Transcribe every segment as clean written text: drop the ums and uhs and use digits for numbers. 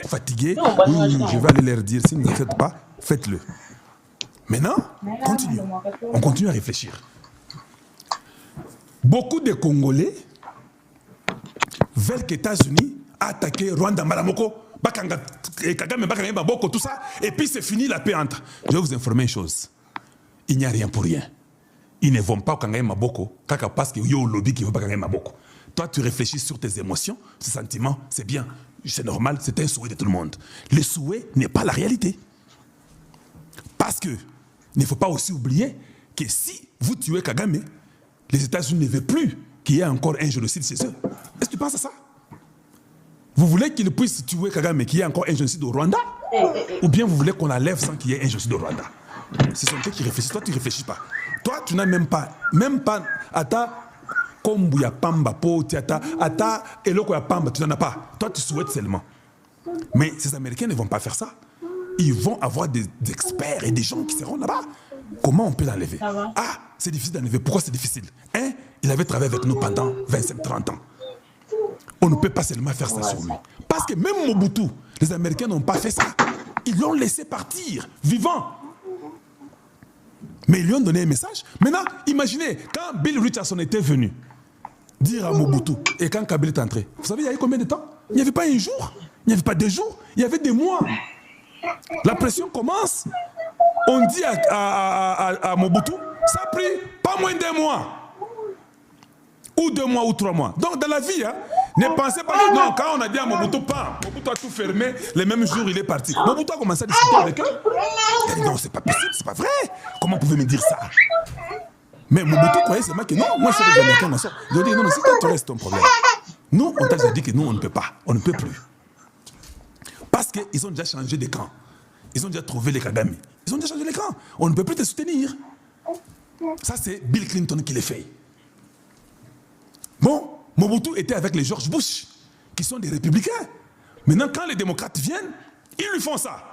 fatigués. Oui, je vais aller leur dire, si vous ne le faites pas, faites-le. Maintenant, on continue à réfléchir. Beaucoup de Congolais veulent que les États-Unis attaquent Rwanda, Malamoko, Bakanga, Kagame, Bakanga, Baboko, tout ça, et puis c'est fini la paix entre. Je vais vous informer une chose. Il n'y a rien pour rien. Ils ne vont pas au Kangaye Maboko, parce qu'il y a un lobby qui veut pas Kangaye Maboko. Toi, tu réfléchis sur tes émotions, ces sentiments, c'est bien, c'est normal, c'est un souhait de tout le monde. Le souhait n'est pas la réalité. Parce que, il ne faut pas aussi oublier que si vous tuez Kagame, les États-Unis ne veulent plus qu'il y ait encore un génocide chez eux. Est-ce que tu penses à ça? Vous voulez qu'ils puissent tuer Kagame, qu'il y ait encore un génocide au Rwanda? Ou bien vous voulez qu'on la lève sans qu'il y ait un génocide au Rwanda? Ce sont eux qui réfléchissent. Toi, tu ne réfléchis pas. Toi, tu n'as même pas, ata kombu ya pamba poti, ata eloko ya pamba, tu n'en as pas. Toi, tu souhaites seulement. Mais ces Américains ne vont pas faire ça. Ils vont avoir des experts et des gens qui seront là-bas. Comment on peut l'enlever? Ah, c'est difficile d'enlever. Pourquoi c'est difficile? Il avait travaillé avec nous pendant 25-30 ans. On ne peut pas seulement faire ça sur lui. Parce que même Mobutu, les Américains n'ont pas fait ça. Ils l'ont laissé partir, vivant. Mais ils lui ont donné un message. Maintenant, imaginez, quand Bill Richardson était venu dire à Mobutu, et quand Kabila est entré, vous savez, il y a eu combien de temps? Il n'y avait pas un jour, il n'y avait pas 2 jours, il y avait des mois. La pression commence. On dit à Mobutu, ça a pris pas moins d'1 mois. Ou 2 mois ou 3 mois. Donc dans la vie, ne pensez pas que non, quand on a dit à Mobutu, pas, Mobutu a tout fermé, le même jour il est parti. Mobutu a commencé à discuter avec eux. Il a dit non, c'est pas possible, c'est pas vrai. Comment vous pouvez me dire ça? Mais Mobutu croyait seulement que non, moi je suis des Américains, ma soeur. Ils ont dit non, non, c'est toi qui restes ton problème. Nous, on t'a déjà dit que nous, on ne peut pas, on ne peut plus. Parce qu'ils ont déjà changé de camp. Ils ont déjà trouvé les Kagame. Ils ont déjà changé les camps. On ne peut plus te soutenir. Ça, c'est Bill Clinton qui l'a fait. Bon, Mobutu était avec les George Bush, qui sont des républicains. Maintenant, quand les démocrates viennent, ils lui font ça.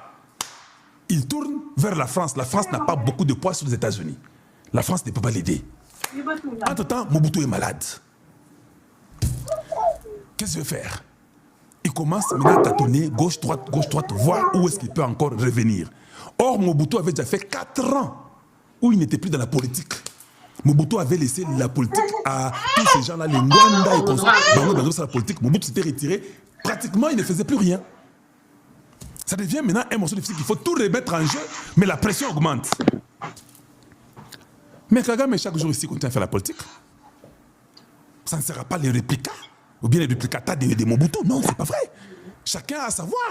Ils tournent vers la France. La France n'a pas beaucoup de poids sur les États-Unis. La France ne peut pas l'aider. Entre-temps, Mobutu est malade. Qu'est-ce qu'il veut faire? Il commence maintenant à tâtonner gauche, droite, voir où est-ce qu'il peut encore revenir. Or, Mobutu avait déjà fait 4 ans où il n'était plus dans la politique. Mobutu avait laissé la politique à tous ces gens-là, les Rwanda et consorts. Dans la politique, Mobutu s'était retiré. Pratiquement, il ne faisait plus rien. Ça devient maintenant un morceau difficile. Il faut tout remettre en jeu, mais la pression augmente. Mais Kagame, chaque jour ici, continue à faire la politique. Ça ne sera pas les réplicas, ou bien les réplicata de Mobutu. Non, c'est pas vrai. Chacun a à savoir.